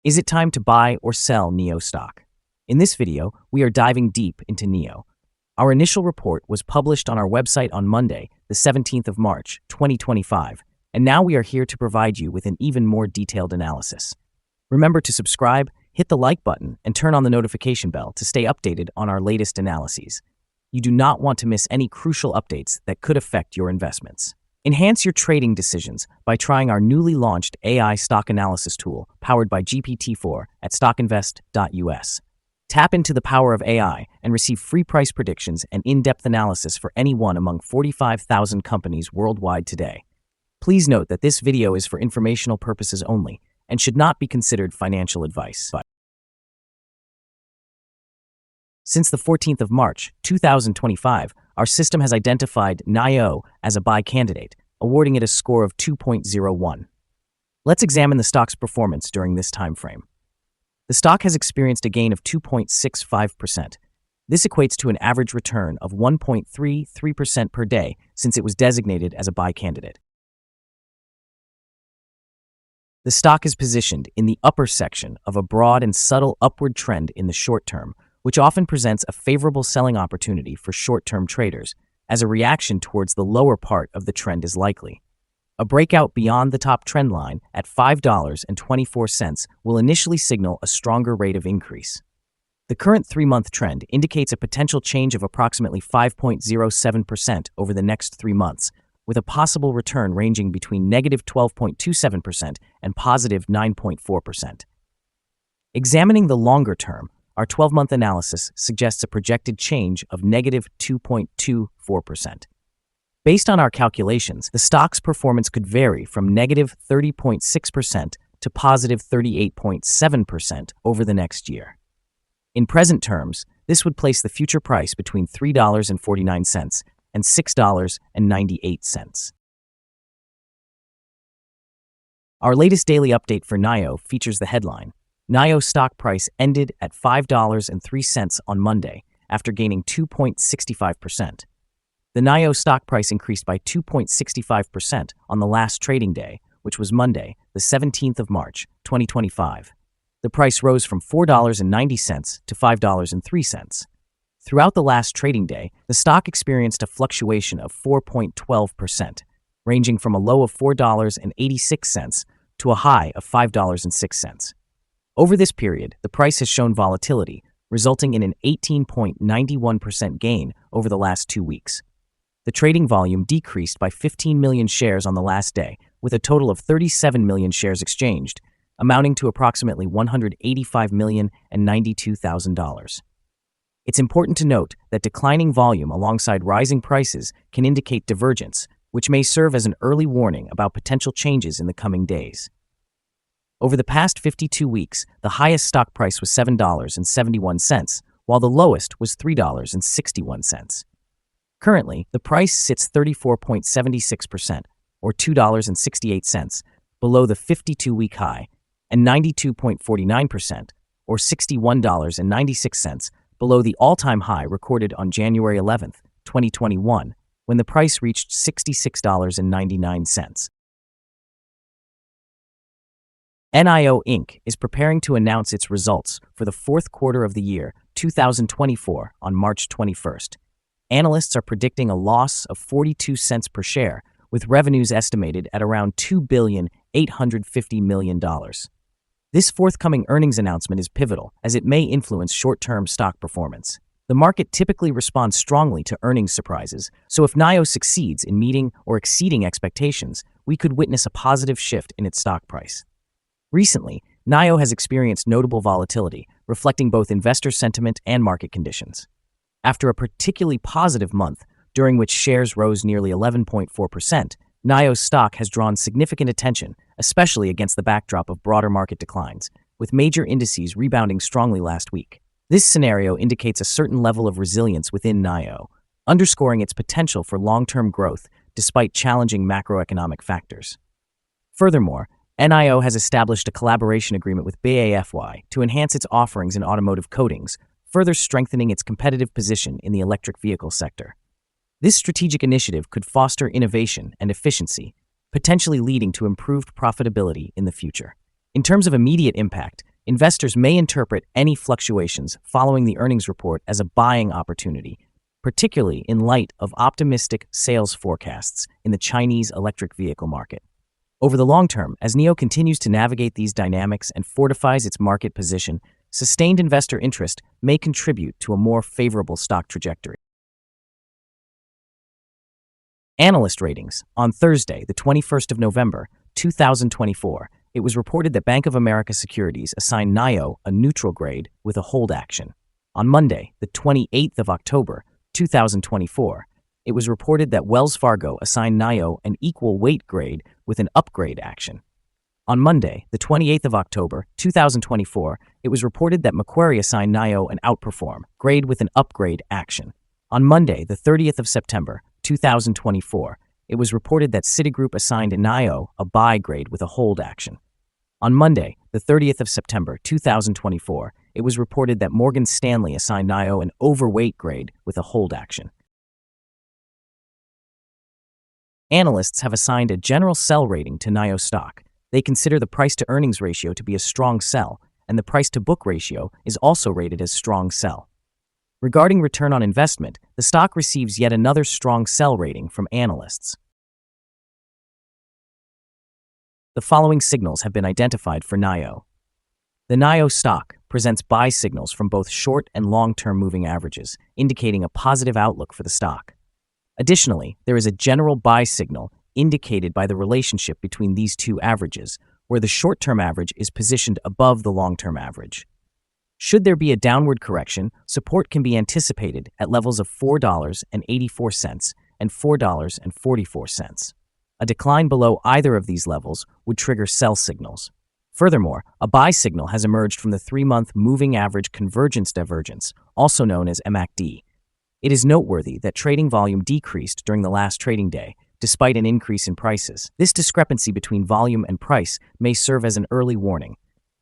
Is it time to buy or sell NIO stock? In this video, we are diving deep into NIO. Our initial report was published on our website on Monday, the 17th of March, 2025, and now we are here to provide you with an even more detailed analysis. Remember to subscribe, hit the like button, and turn on the notification bell to stay updated on our latest analyses. You do not want to miss any crucial updates that could affect your investments. Enhance your trading decisions by trying our newly launched AI stock analysis tool powered by GPT-4 at StockInvest.us. Tap into the power of AI and receive free price predictions and in-depth analysis for any one among 45,000 companies worldwide today. Please note that this video is for informational purposes only and should not be considered financial advice. Since the 14th of March, 2025, our system has identified NIO as a buy candidate, awarding it a score of 2.01. Let's examine the stock's performance during this time frame. The stock has experienced a gain of 2.65%. This equates to an average return of 1.33% per day since it was designated as a buy candidate. The stock is positioned in the upper section of a broad and subtle upward trend in the short term, which often presents a favorable selling opportunity for short-term traders, as a reaction towards the lower part of the trend is likely. A breakout beyond the top trend line at $5.24 will initially signal a stronger rate of increase. The current 3-month trend indicates a potential change of approximately 5.07% over the next 3 months, with a possible return ranging between negative 12.27% and positive 9.4%. Examining the longer term, our 12-month analysis suggests a projected change of negative 2.24%. Based on our calculations, the stock's performance could vary from negative 30.6% to positive 38.7% over the next year. In present terms, this would place the future price between $3.49 and $6.98. Our latest daily update for NIO features the headline: NIO stock price ended at $5.03 on Monday after gaining 2.65%. The NIO stock price increased by 2.65% on the last trading day, which was Monday, the 17th of March, 2025. The price rose from $4.90 to $5.03. Throughout the last trading day, the stock experienced a fluctuation of 4.12%, ranging from a low of $4.86 to a high of $5.06. Over this period, the price has shown volatility, resulting in an 18.91% gain over the last 2 weeks. The trading volume decreased by 15 million shares on the last day, with a total of 37 million shares exchanged, amounting to approximately $185,092,000. It's important to note that declining volume alongside rising prices can indicate divergence, which may serve as an early warning about potential changes in the coming days. Over the past 52 weeks, the highest stock price was $7.71, while the lowest was $3.61. Currently, the price sits 34.76%, or $2.68, below the 52-week high, and 92.49%, or $61.96, below the all-time high recorded on January 11, 2021, when the price reached $66.99. NIO Inc. is preparing to announce its results for the fourth quarter of the year 2024 on March 21st. Analysts are predicting a loss of 42 cents per share, with revenues estimated at around $2.85 billion. This forthcoming earnings announcement is pivotal, as it may influence short-term stock performance. The market typically responds strongly to earnings surprises, so if NIO succeeds in meeting or exceeding expectations, we could witness a positive shift in its stock price. Recently, NIO has experienced notable volatility, reflecting both investor sentiment and market conditions. After a particularly positive month, during which shares rose nearly 11.4%, NIO's stock has drawn significant attention, especially against the backdrop of broader market declines, with major indices rebounding strongly last week. This scenario indicates a certain level of resilience within NIO, underscoring its potential for long-term growth despite challenging macroeconomic factors. Furthermore, NIO has established a collaboration agreement with BASF to enhance its offerings in automotive coatings, further strengthening its competitive position in the electric vehicle sector. This strategic initiative could foster innovation and efficiency, potentially leading to improved profitability in the future. In terms of immediate impact, investors may interpret any fluctuations following the earnings report as a buying opportunity, particularly in light of optimistic sales forecasts in the Chinese electric vehicle market. Over the long term, as NIO continues to navigate these dynamics and fortifies its market position, sustained investor interest may contribute to a more favorable stock trajectory. Analyst ratings. On Thursday, the 21st of November, 2024, it was reported that Bank of America Securities assigned NIO a neutral grade with a hold action. On Monday, the 28th of October, 2024, it was reported that Wells Fargo assigned NIO an equal weight grade with an upgrade action. On Monday, the 28th of October, 2024, it was reported that Macquarie assigned NIO an outperform grade with an upgrade action. On Monday, the 30th of September, 2024, it was reported that Citigroup assigned NIO a buy grade with a hold action. On Monday, the 30th of September, 2024, it was reported that Morgan Stanley assigned NIO an overweight grade with a hold action. Analysts have assigned a general sell rating to NIO stock. They consider the price-to-earnings ratio to be a strong sell, and the price-to-book ratio is also rated as strong sell. Regarding return on investment, the stock receives yet another strong sell rating from analysts. The following signals have been identified for NIO. The NIO stock presents buy signals from both short and long-term moving averages, indicating a positive outlook for the stock. Additionally, there is a general buy signal indicated by the relationship between these two averages, where the short-term average is positioned above the long-term average. Should there be a downward correction, support can be anticipated at levels of $4.84 and $4.44. A decline below either of these levels would trigger sell signals. Furthermore, a buy signal has emerged from the 3-month moving average convergence divergence, also known as MACD. It is noteworthy that trading volume decreased during the last trading day, despite an increase in prices. This discrepancy between volume and price may serve as an early warning.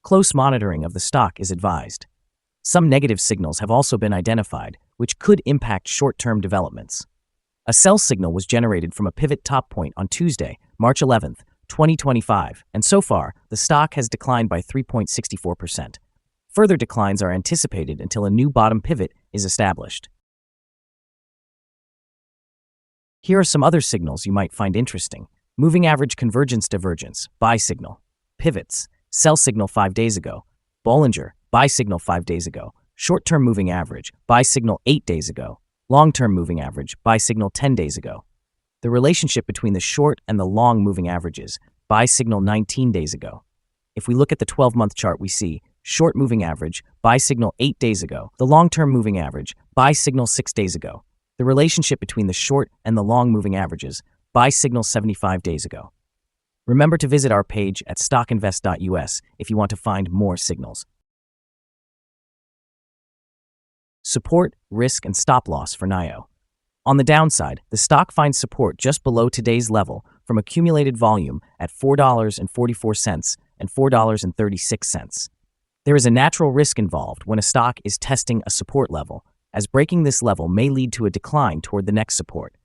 Close monitoring of the stock is advised. Some negative signals have also been identified, which could impact short-term developments. A sell signal was generated from a pivot top point on Tuesday, March 11, 2025, and so far, the stock has declined by 3.64%. Further declines are anticipated until a new bottom pivot is established. Here are some other signals you might find interesting. Moving average convergence divergence, buy signal. Pivots, sell signal 5 days ago. Bollinger, buy signal 5 days ago. Short-term moving average, buy signal 8 days ago. Long-term moving average, buy signal 10 days ago. The relationship between the short and the long moving averages, buy signal 19 days ago. If we look at the 12-month chart, we see short moving average, buy signal 8 days ago. The long-term moving average, buy signal 6 days ago. The relationship between the short and the long moving averages, buy signal 75 days ago. Remember to visit our page at StockInvest.us if you want to find more signals. Support, risk, and stop loss for NIO. On the downside, the stock finds support just below today's level from accumulated volume at $4.44 and $4.36. There is a natural risk involved when a stock is testing a support level, as breaking this level may lead to a decline toward the next support.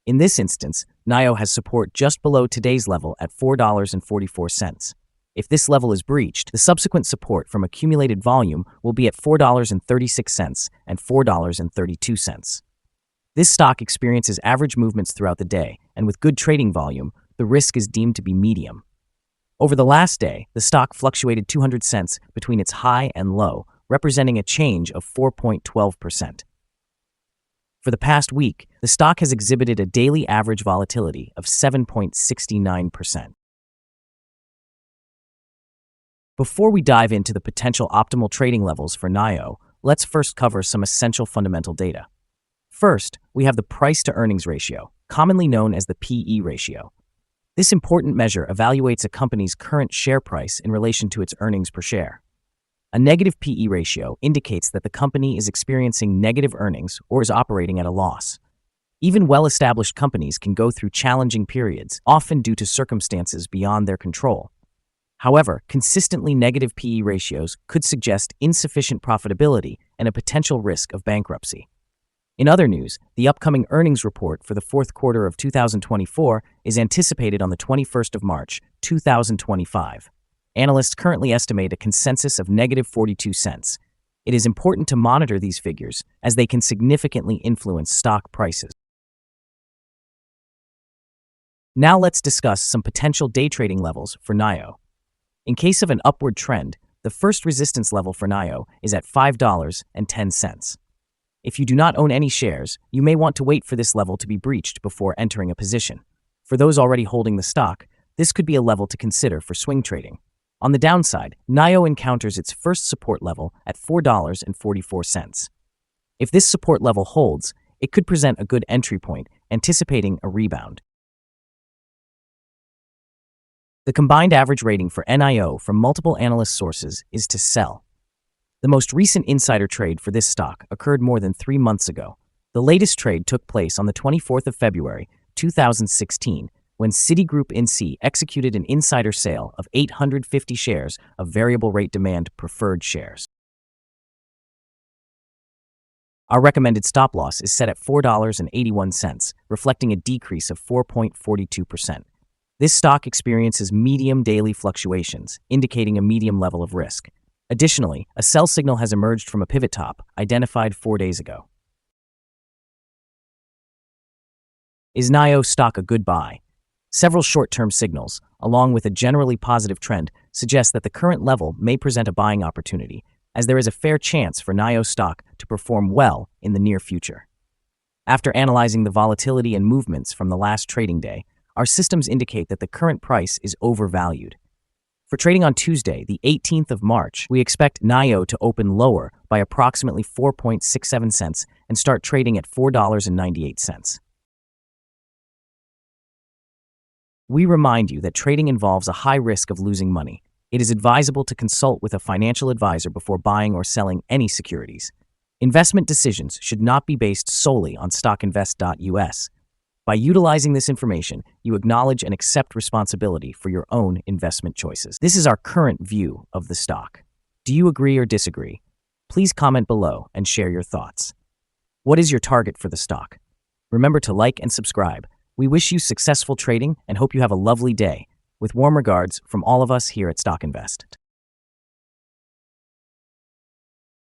In this instance, NIO has support just below today's level at $4.44. If this level is breached, the subsequent support from accumulated volume will be at $4.36 and $4.32. This stock experiences average movements throughout the day, and with good trading volume, the risk is deemed to be medium. Over the last day, the stock fluctuated 200 cents between its high and low, representing a change of 4.12%. For the past week, the stock has exhibited a daily average volatility of 7.69%. Before we dive into the potential optimal trading levels for NIO, let's first cover some essential fundamental data. First, we have the price-to-earnings ratio, commonly known as the PE ratio. This important measure evaluates a company's current share price in relation to its earnings per share. A negative PE ratio indicates that the company is experiencing negative earnings or is operating at a loss. Even well-established companies can go through challenging periods, often due to circumstances beyond their control. However, consistently negative PE ratios could suggest insufficient profitability and a potential risk of bankruptcy. In other news, the upcoming earnings report for the fourth quarter of 2024 is anticipated on the 21st of March, 2025. Analysts currently estimate a consensus of negative 42 cents. It is important to monitor these figures as they can significantly influence stock prices. Now let's discuss some potential day trading levels for NIO. In case of an upward trend, the first resistance level for NIO is at $5.10. If you do not own any shares, you may want to wait for this level to be breached before entering a position. For those already holding the stock, this could be a level to consider for swing trading. On the downside, NIO encounters its first support level at $4.44. If this support level holds, it could present a good entry point, anticipating a rebound. The combined average rating for NIO from multiple analyst sources is to sell. The most recent insider trade for this stock occurred more than 3 months ago. The latest trade took place on the 24th of February, 2016, when Citigroup Inc. executed an insider sale of 850 shares of variable rate demand preferred shares. Our recommended stop loss is set at $4.81, reflecting a decrease of 4.42%. This stock experiences medium daily fluctuations, indicating a medium level of risk. Additionally, a sell signal has emerged from a pivot top, identified 4 days ago. Is NIO stock a good buy? Several short-term signals, along with a generally positive trend, suggest that the current level may present a buying opportunity, as there is a fair chance for NIO stock to perform well in the near future. After analyzing the volatility and movements from the last trading day, our systems indicate that the current price is overvalued. For trading on Tuesday, the 18th of March, we expect NIO to open lower by approximately 4.67 cents and start trading at $4.98. We remind you that trading involves a high risk of losing money. It is advisable to consult with a financial advisor before buying or selling any securities. Investment decisions should not be based solely on StockInvest.us. By utilizing this information, you acknowledge and accept responsibility for your own investment choices. This is our current view of the stock. Do you agree or disagree? Please comment below and share your thoughts. What is your target for the stock? Remember to like and subscribe. We wish you successful trading and hope you have a lovely day. With warm regards from all of us here at StockInvest.